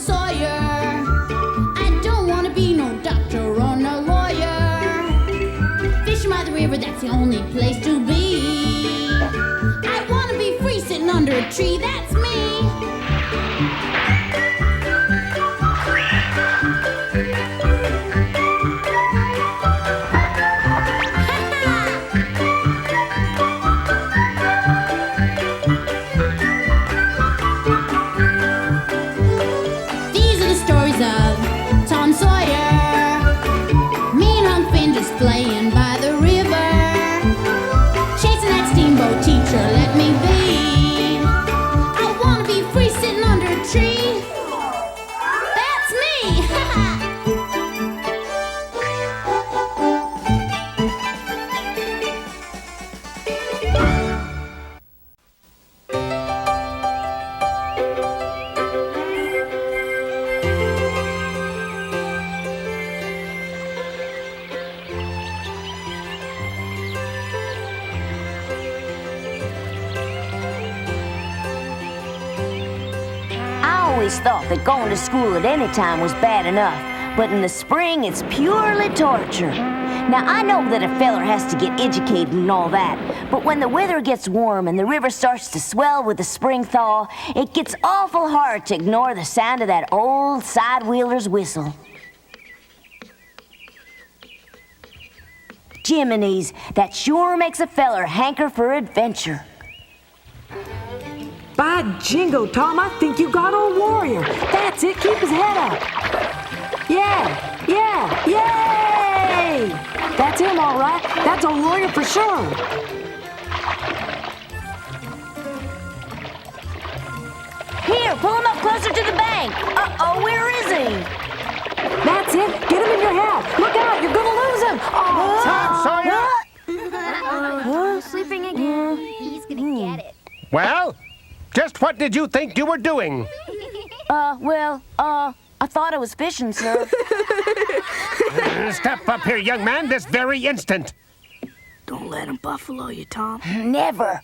Sawyer. I don't want to be no doctor or no lawyer. Fishing by the river, that's the only place to be. I want to be free sitting under a tree, that's me. Sawyer, me and Huck Finn just playing by the river, chasing that steamboat teacher, let me be. I wanna be free sitting under a tree. That's me! I always thought that going to school at any time was bad enough, but in the spring it's purely torture. Now I know that a feller has to get educated and all that, but when the weather gets warm and the river starts to swell with the spring thaw, it gets awful hard to ignore the sound of that old side-wheeler's whistle. Jiminy's, that sure makes a feller hanker for adventure. By jingo, Tom, I think you got old Warrior. That's it, keep his head up. Yeah, yay! That's him, all right. That's old Warrior for sure. Here, pull him up closer to the bank. Uh-oh, where is he? That's it, get him in your hat. Look out, you're gonna lose him. Oh, Tom Sawyer! Sleeping again. He's gonna get it. Well, just what did you think you were doing? I thought I was fishing, sir. Step up here, young man, this very instant. Don't let him buffalo you, Tom. Never.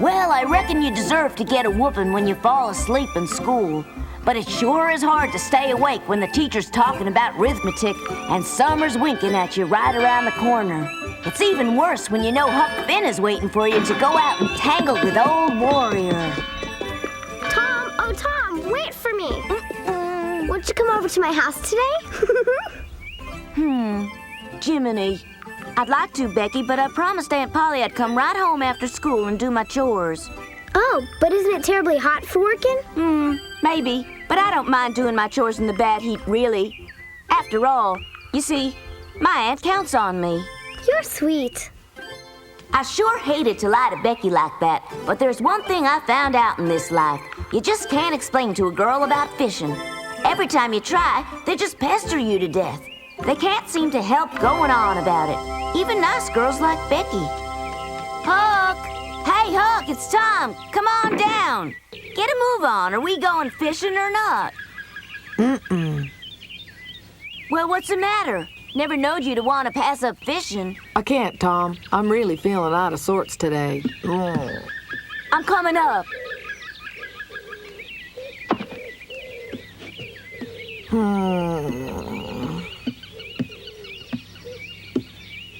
Well, I reckon you deserve to get a whooping when you fall asleep in school. But it sure is hard to stay awake when the teacher's talking about arithmetic and Summer's winking at you right around the corner. It's even worse when you know Huck Finn is waiting for you to go out and tangle with old Warrior. Tom, wait for me. Won't you come over to my house today? Jiminy. I'd like to, Becky, but I promised Aunt Polly I'd come right home after school and do my chores. Oh, but isn't it terribly hot for working? Maybe, but I don't mind doing my chores in the bad heat, really. After all, you see, my aunt counts on me. You're sweet. I sure hated to lie to Becky like that, but there's one thing I found out in this life. You just can't explain to a girl about fishing. Every time you try, they just pester you to death. They can't seem to help going on about it. Even nice girls like Becky. Huck! Hey, Huck, it's Tom. Come on down. Get a move on. Are we going fishing or not? Well, what's the matter? Never knowed you to want to pass up fishing. I can't, Tom. I'm really feeling out of sorts today. I'm coming up.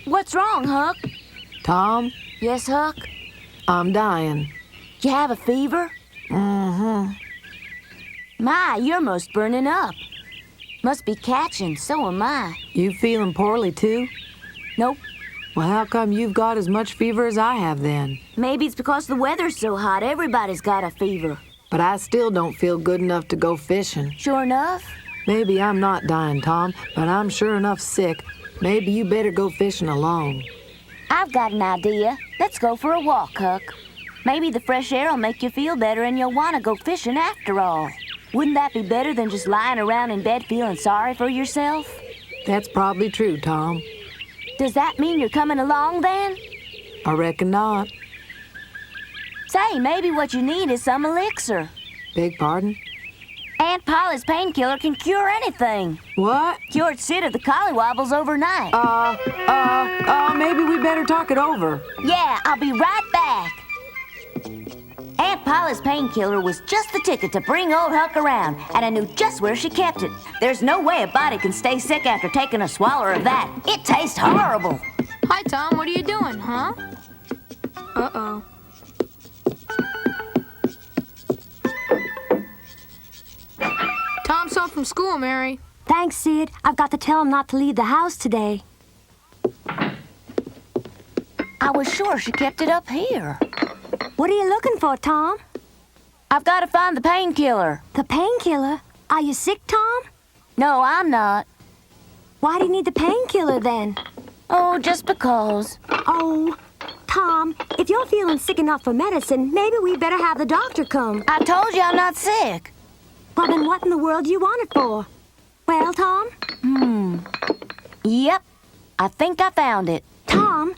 What's wrong, Huck? Tom, Yes, Huck? I'm dying. You have a fever? My, you're most burning up. Must be catching, so am I. You feeling poorly, too? Nope. Well, how come you've got as much fever as I have, then? Maybe it's because the weather's so hot, everybody's got a fever. But I still don't feel good enough to go fishing. Sure enough? Maybe I'm not dying, Tom, but I'm sure enough sick. Maybe you better go fishing alone. I've got an idea. Let's go for a walk, Huck. Maybe the fresh air will make you feel better and you'll want to go fishing after all. Wouldn't that be better than just lying around in bed feeling sorry for yourself? That's probably true, Tom. Does that mean you're coming along, then? I reckon not. Say, maybe what you need is some elixir. Beg pardon? Aunt Polly's painkiller can cure anything. What? Cured Sid of the collywobbles overnight. Maybe we better talk it over. Yeah, I'll be right back. Aunt Polly's painkiller was just the ticket to bring old Huck around, and I knew just where she kept it. There's no way a body can stay sick after taking a swallow of that. It tastes horrible. Hi, Tom. What are you doing, huh? Uh-oh. Tom's home from school, Mary. Thanks, Sid. I've got to tell him not to leave the house today. I was sure she kept it up here. What are you looking for, Tom? I've got to find the painkiller. The painkiller? Are you sick, Tom? No, I'm not. Why do you need the painkiller then? Oh, just because. Oh, Tom, if you're feeling sick enough for medicine, maybe we better have the doctor come. I told you I'm not sick. Well, then what in the world do you want it for? Well, Tom? Yep, I think I found it. Tom,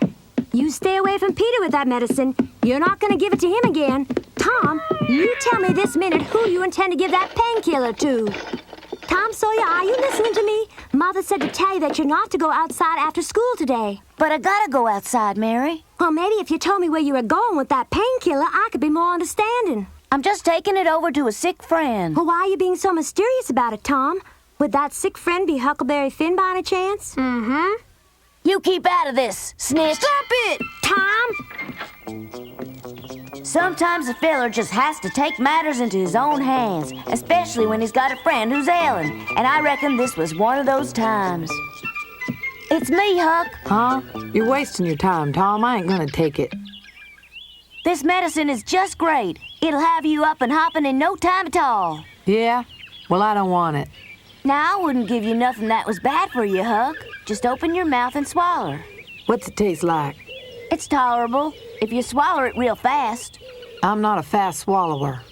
you stay away from Peter with that medicine. You're not going to give it to him again. Tom, you tell me this minute who you intend to give that painkiller to. Tom Sawyer, are you listening to me? Mother said to tell you that you're not to go outside after school today. But I gotta go outside, Mary. Well, maybe if you told me where you were going with that painkiller, I could be more understanding. I'm just taking it over to a sick friend. Well, why are you being so mysterious about it, Tom? Would that sick friend be Huckleberry Finn by any chance? Mm-hmm. You keep out of this, snitch. Stop it! Tom? Sometimes a feller just has to take matters into his own hands, especially when he's got a friend who's ailing. And I reckon this was one of those times. It's me, Huck. Huh? You're wasting your time, Tom. I ain't gonna take it. This medicine is just great. It'll have you up and hopping in no time at all. Yeah? Well, I don't want it. Now, I wouldn't give you nothing that was bad for you, Huck. Just open your mouth and swallow. What's it taste like? It's tolerable if you swallow it real fast. I'm not a fast swallower.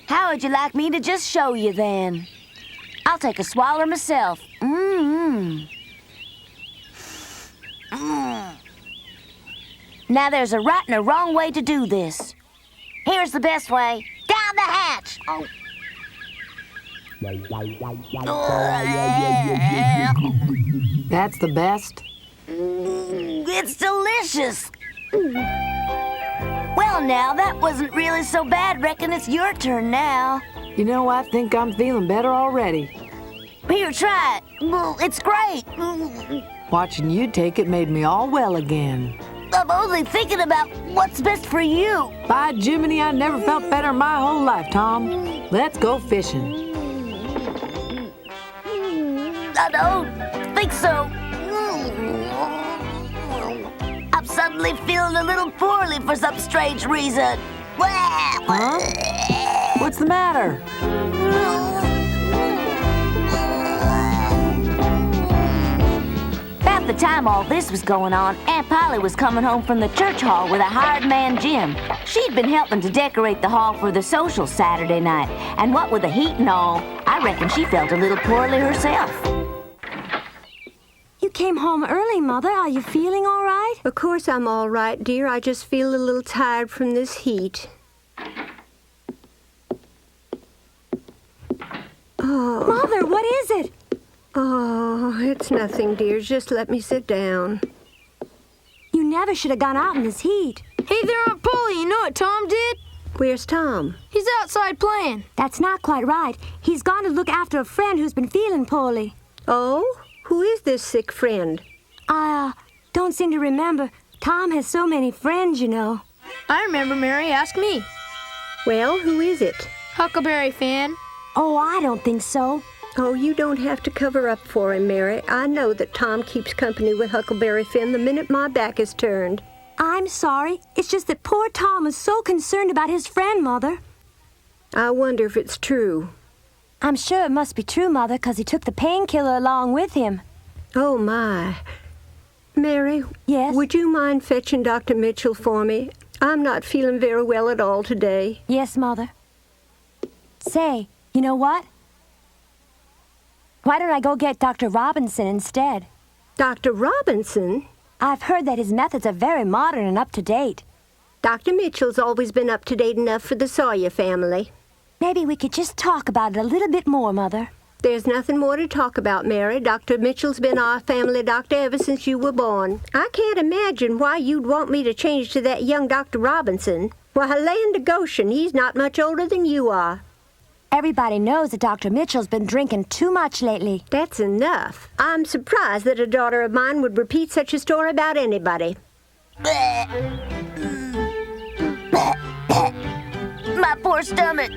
How would you like me to just show you then? I'll take a swallow myself. Now there's a right and a wrong way to do this. Here's the best way. Down the hatch. That's the best? It's delicious. Well, now, that wasn't really so bad. Reckon it's your turn now. You know, I think I'm feeling better already. Here, try it. It's great. Watching you take it made me all well again. I'm only thinking about what's best for you. By Jiminy, I never felt better in my whole life, Tom. Let's go fishing. I don't think so. I'm suddenly feeling a little poorly for some strange reason. Huh? What's the matter? About the time all this was going on, Aunt Polly was coming home from the church hall with a hired man, Jim. She'd been helping to decorate the hall for the social Saturday night, and what with the heat and all, I reckon she felt a little poorly herself. You came home early, Mother. Are you feeling all right? Of course I'm all right, dear. I just feel a little tired from this heat. Oh. Mother, what is it? Oh, it's nothing, dear. Just let me sit down. You never should have gone out in this heat. Hey there, Aunt Polly. You know what Tom did? Where's Tom? He's outside playing. That's not quite right. He's gone to look after a friend who's been feeling poorly. Oh? Who is this sick friend? I don't seem to remember. Tom has so many friends, you know. I remember, Mary. Ask me. Well, who is it? Huckleberry Finn. Oh, I don't think so. Oh, you don't have to cover up for him, Mary. I know that Tom keeps company with Huckleberry Finn the minute my back is turned. I'm sorry. It's just that poor Tom is so concerned about his friend, Mother. I wonder if it's true. I'm sure it must be true, Mother, because he took the painkiller along with him. Oh, my. Mary? Yes? Would you mind fetching Dr. Mitchell for me? I'm not feeling very well at all today. Yes, Mother. Say, you know what? Why don't I go get Dr. Robinson instead? Dr. Robinson? I've heard that his methods are very modern and up-to-date. Dr. Mitchell's always been up-to-date enough for the Sawyer family. Maybe we could just talk about it a little bit more, Mother. There's nothing more to talk about, Mary. Dr. Mitchell's been our family doctor ever since you were born. I can't imagine why you'd want me to change to that young Dr. Robinson. Why, land of Goshen, he's not much older than you are. Everybody knows that Dr. Mitchell's been drinking too much lately. That's enough. I'm surprised that a daughter of mine would repeat such a story about anybody. My poor stomach.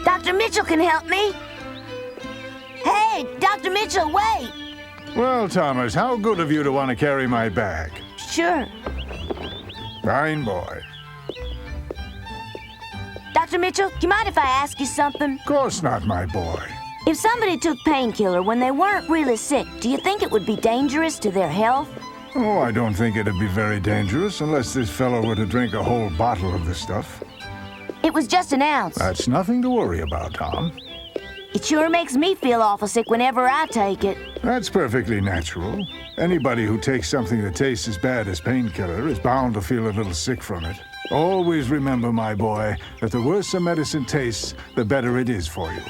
Dr. Mitchell can help me. Hey, Dr. Mitchell, wait. Well, Thomas, how good of you to want to carry my bag. Sure. Fine boy. Dr. Mitchell, do you mind if I ask you something? Of course not, my boy. If somebody took painkiller when they weren't really sick, do you think it would be dangerous to their health? Oh, I don't think it'd be very dangerous unless this fellow were to drink a whole bottle of the stuff. It was just an ounce. That's nothing to worry about, Tom. It sure makes me feel awful sick whenever I take it. That's perfectly natural. Anybody who takes something that tastes as bad as painkiller is bound to feel a little sick from it. Always remember, my boy, that the worse a medicine tastes, the better it is for you.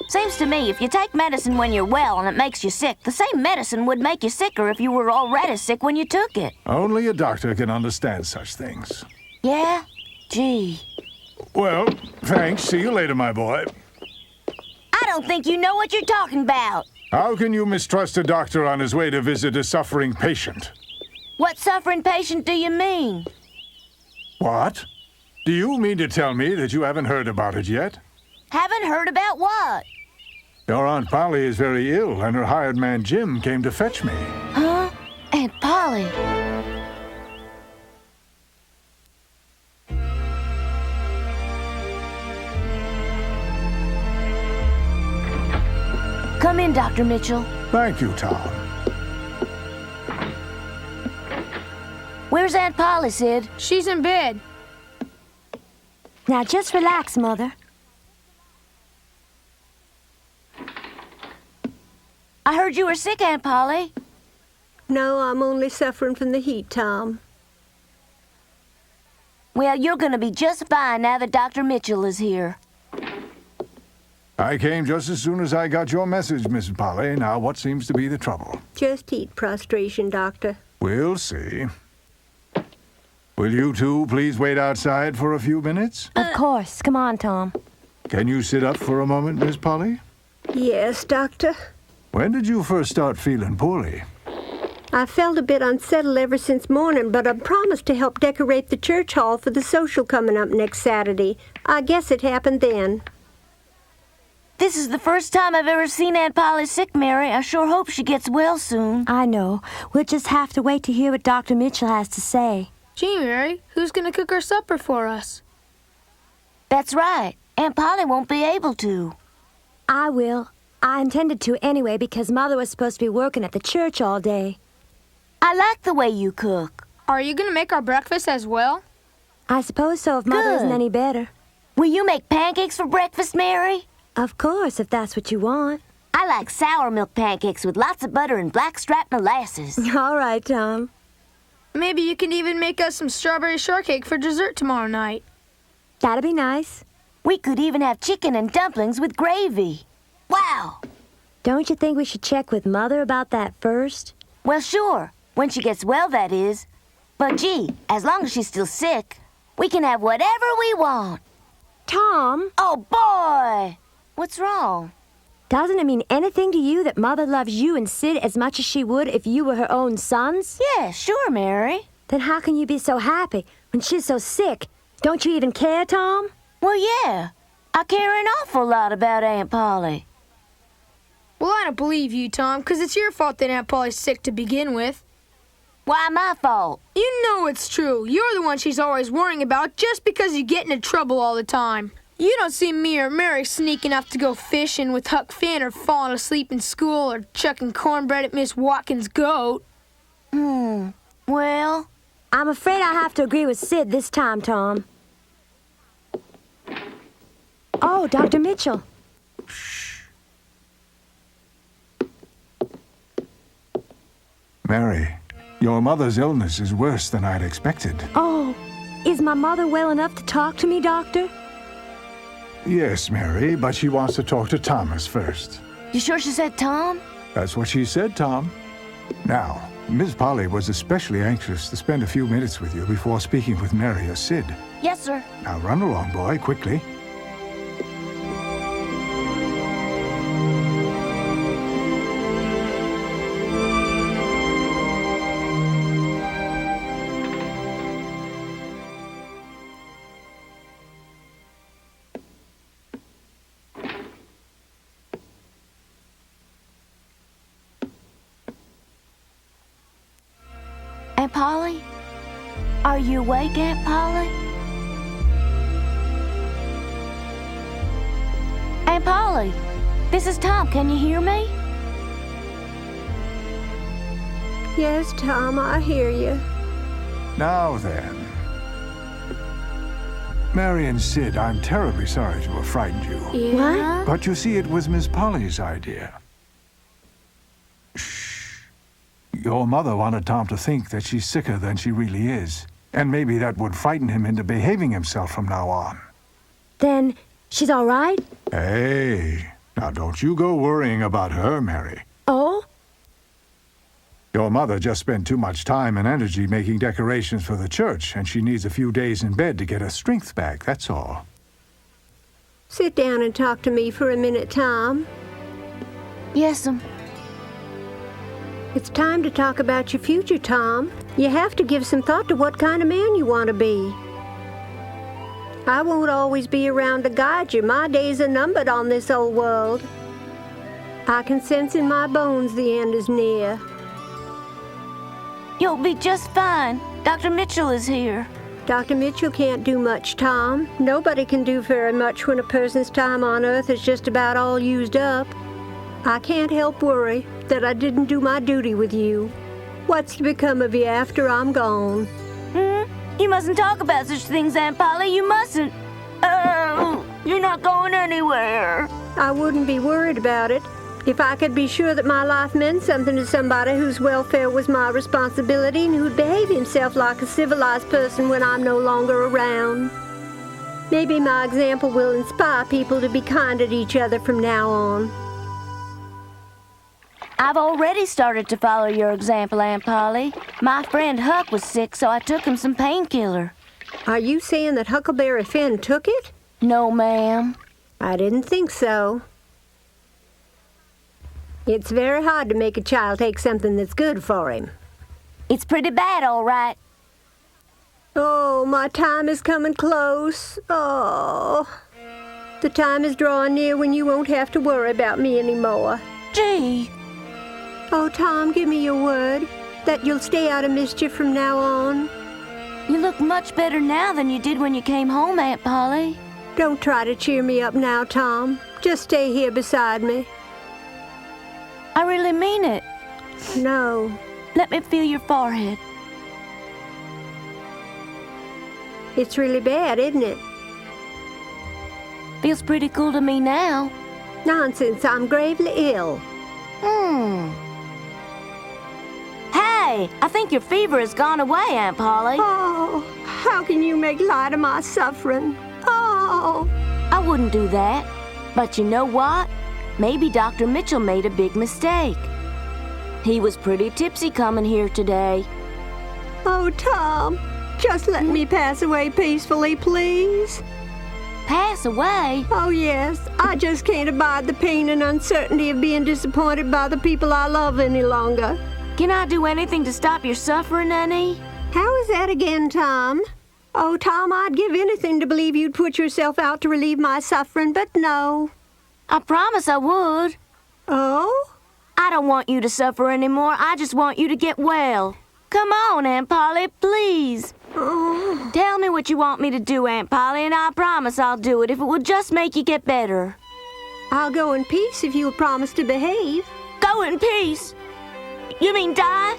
Seems to me if you take medicine when you're well and it makes you sick, the same medicine would make you sicker if you were already sick when you took it. Only a doctor can understand such things. Yeah? Gee. Well, thanks. See you later, my boy. I don't think you know what you're talking about. How can you mistrust a doctor on his way to visit a suffering patient? What suffering patient do you mean? What? Do you mean to tell me that you haven't heard about it yet? Haven't heard about what? Your Aunt Polly is very ill, and her hired man Jim came to fetch me. Huh? Aunt Polly? Come in, Dr. Mitchell. Thank you, Tom. Where's Aunt Polly, Sid? She's in bed. Now just relax, Mother. I heard you were sick, Aunt Polly. No, I'm only suffering from the heat, Tom. Well, you're gonna be just fine now that Dr. Mitchell is here. I came just as soon as I got your message, Mrs. Polly. Now, what seems to be the trouble? Just heat prostration, Doctor. We'll see. Will you two please wait outside for a few minutes? Of course. Come on, Tom. Can you sit up for a moment, Miss Polly? Yes, Doctor. When did you first start feeling poorly? I felt a bit unsettled ever since morning, but I promised to help decorate the church hall for the social coming up next Saturday. I guess it happened then. This is the first time I've ever seen Aunt Polly sick, Mary. I sure hope she gets well soon. I know. We'll just have to wait to hear what Dr. Mitchell has to say. Gee, Mary, who's gonna cook our supper for us? That's right. Aunt Polly won't be able to. I will. I intended to anyway because Mother was supposed to be working at the church all day. I like the way you cook. Are you gonna make our breakfast as well? I suppose so if Mother isn't Good. any better. Will you make pancakes for breakfast, Mary? Of course, if that's what you want. I like sour milk pancakes with lots of butter and blackstrap molasses. All right, Tom. Maybe you can even make us some strawberry shortcake for dessert tomorrow night. That'd be nice. We could even have chicken and dumplings with gravy. Wow! Don't you think we should check with Mother about that first? Well, sure. When she gets well, that is. But gee, as long as she's still sick, we can have whatever we want. Tom, Oh, boy! What's wrong? doesn't it mean anything to you that Mother loves you and Sid as much as she would if you were her own sons? Yeah, sure, Mary. Then how can you be so happy when she's so sick? Don't you even care, Tom? Well, yeah. I care an awful lot about Aunt Polly. Well, I don't believe you, Tom, 'cause it's your fault that Aunt Polly's sick to begin with. Why my fault? You know it's true. You're the one she's always worrying about just because you get into trouble all the time. You don't see me or Mary sneaking off to go fishing with Huck Finn or falling asleep in school or chucking cornbread at Miss Watkins' goat. Well, I'm afraid I have to agree with Sid this time, Tom. Oh, Dr. Mitchell. Mary, Your mother's illness is worse than I'd expected. Oh, is my mother well enough to talk to me, Doctor? Yes, Mary, but she wants to talk to Thomas first. You sure she said Tom? That's what she said, Tom. Now, Miss Polly was especially anxious to spend a few minutes with you before speaking with Mary or Sid. Yes, sir. Now run along, boy, quickly. Aunt Polly? Are you awake, Aunt Polly? Aunt Polly, this is Tom. Can you hear me? Yes, Tom, I hear you. Now then. Mary and Sid, I'm terribly sorry to have frightened you. Yeah? But you see, it was Miss Polly's idea. Shh. Your mother wanted Tom to think that she's sicker than she really is. And maybe that would frighten him into behaving himself from now on. Then she's all right? Hey, now don't you go worrying about her, Mary. Oh? Your mother just spent too much time and energy making decorations for the church, and she needs a few days in bed to get her strength back, that's all. Sit down and talk to me for a minute, Tom. Yes'm. It's time to talk about your future, Tom. You have to give some thought to what kind of man you want to be. I won't always be around to guide you. My days are numbered on this old world. I can sense in my bones the end is near. You'll be just fine. Dr. Mitchell is here. Dr. Mitchell can't do much, Tom. Nobody can do very much when a person's time on Earth is just about all used up. I can't help worry that I didn't do my duty with you. What's to become of you after I'm gone? You mustn't talk about such things, Aunt Polly. You mustn't. Oh, you're not going anywhere. I wouldn't be worried about it if I could be sure that my life meant something to somebody whose welfare was my responsibility and who'd behave himself like a civilized person when I'm no longer around. Maybe my example will inspire people to be kind to each other from now on. I've already started to follow your example, Aunt Polly. My friend Huck was sick, so I took him some painkiller. Are you saying that Huckleberry Finn took it? No, ma'am. I didn't think so. It's very hard to make a child take something that's good for him. It's pretty bad, all right. Oh, my time is coming close. Oh. The time is drawing near when you won't have to worry about me anymore. Gee. Oh, Tom, give me your word that you'll stay out of mischief from now on. You look much better now than you did when you came home, Aunt Polly. Don't try to cheer me up now, Tom. Just stay here beside me. I really mean it. No. Let me feel your forehead. It's really bad, isn't it? Feels pretty cool to me now. Nonsense, I'm gravely ill. Hey, I think your fever has gone away, Aunt Polly. Oh, how can you make light of my suffering? Oh. I wouldn't do that. But you know what? Maybe Dr. Mitchell made a big mistake. He was pretty tipsy coming here today. Oh, Tom, just let me pass away peacefully, please. Pass away? Oh, yes. I just can't abide the pain and uncertainty of being disappointed by the people I love any longer. Can I do anything to stop your suffering any? How is that again, Tom? Oh, Tom, I'd give anything to believe you'd put yourself out to relieve my suffering, but no. I promise I would. Oh? I don't want you to suffer anymore. I just want you to get well. Come on, Aunt Polly, please. Oh. Tell me what you want me to do, Aunt Polly, and I promise I'll do it if it will just make you get better. I'll go in peace if you'll promise to behave. Go in peace? You mean die?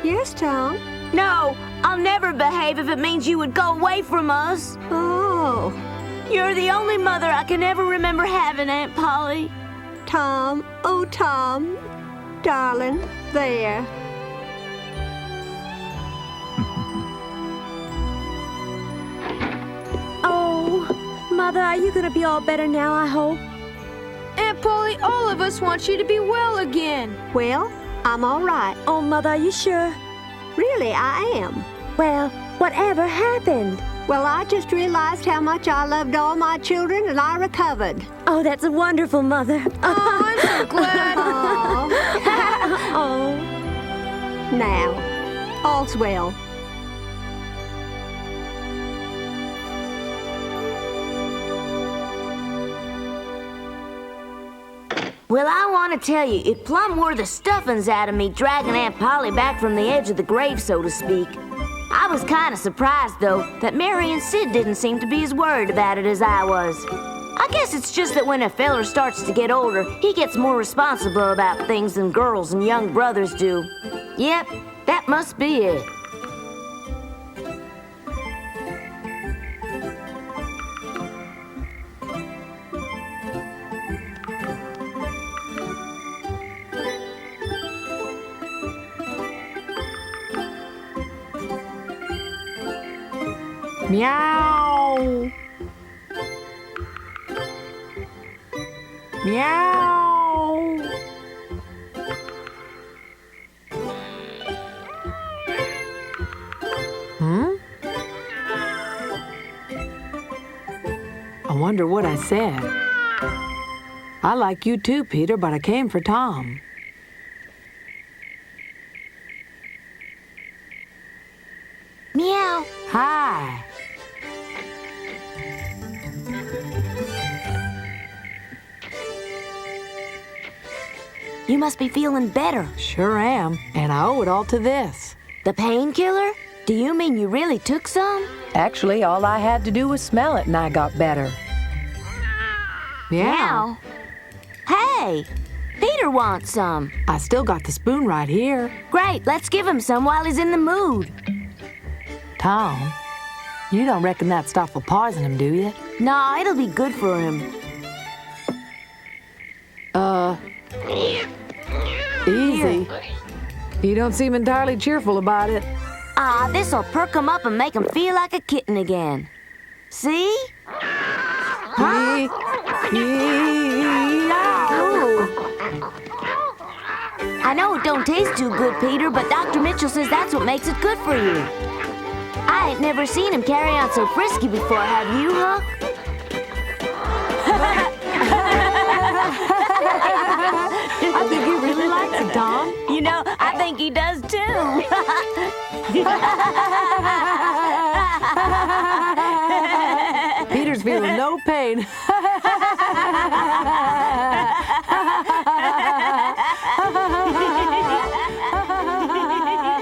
Yes, Tom. No, I'll never behave if it means you would go away from us. Oh. You're the only mother I can ever remember having, Aunt Polly. Tom, oh, Tom. Darling, there. Mother, are you gonna be all better now, I hope? Aunt Polly, all of us want you to be well again. Well, I'm all right. Oh, Mother, are you sure? Really, I am. Well, whatever happened? Well, I just realized how much I loved all my children, and I recovered. Oh, that's wonderful, Mother. Oh, I'm so glad. Oh. Now, all's well. Well, I want to tell you, it plumb wore the stuffings out of me dragging Aunt Polly back from the edge of the grave, so to speak. I was kind of surprised, though, that Mary and Sid didn't seem to be as worried about it as I was. I guess it's just that when a feller starts to get older, he gets more responsible about things than girls and young brothers do. Yep, that must be it. Meow. Meow. I wonder what I said. I like you too, Peter, but I came for Tom. Meow. Hi. You must be feeling better. Sure am, and I owe it all to this. The painkiller? Do you mean you really took some? Actually, all I had to do was smell it and I got better. Meow. Hey, Peter wants some. I still got the spoon right here. Great, let's give him some while he's in the mood. Tom, you don't reckon that stuff will poison him, do you? No, it'll be good for him. Easy. You don't seem entirely cheerful about it. Ah, this'll perk him up and make him feel like a kitten again. See? Huh? I know it don't taste too good, Peter, but Dr. Mitchell says that's what makes it good for you. I ain't never seen him carry on so frisky before, have you, Huck? I think he really likes it, Tom. You know, I think he does too. Peter's feeling no pain.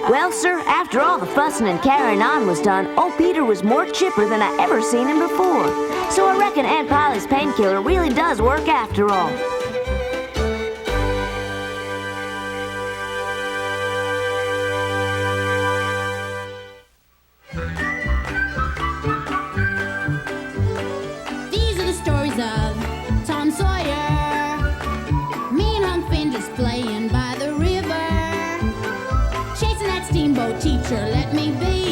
Well, sir, after all the fussing and carrying on was done, old Peter was more chipper than I ever seen him before. So I reckon Aunt Polly's painkiller really does work after all. These are the stories of Tom Sawyer. Me and Huck Finn just playing by the river. Chasing that steamboat teacher, let me be.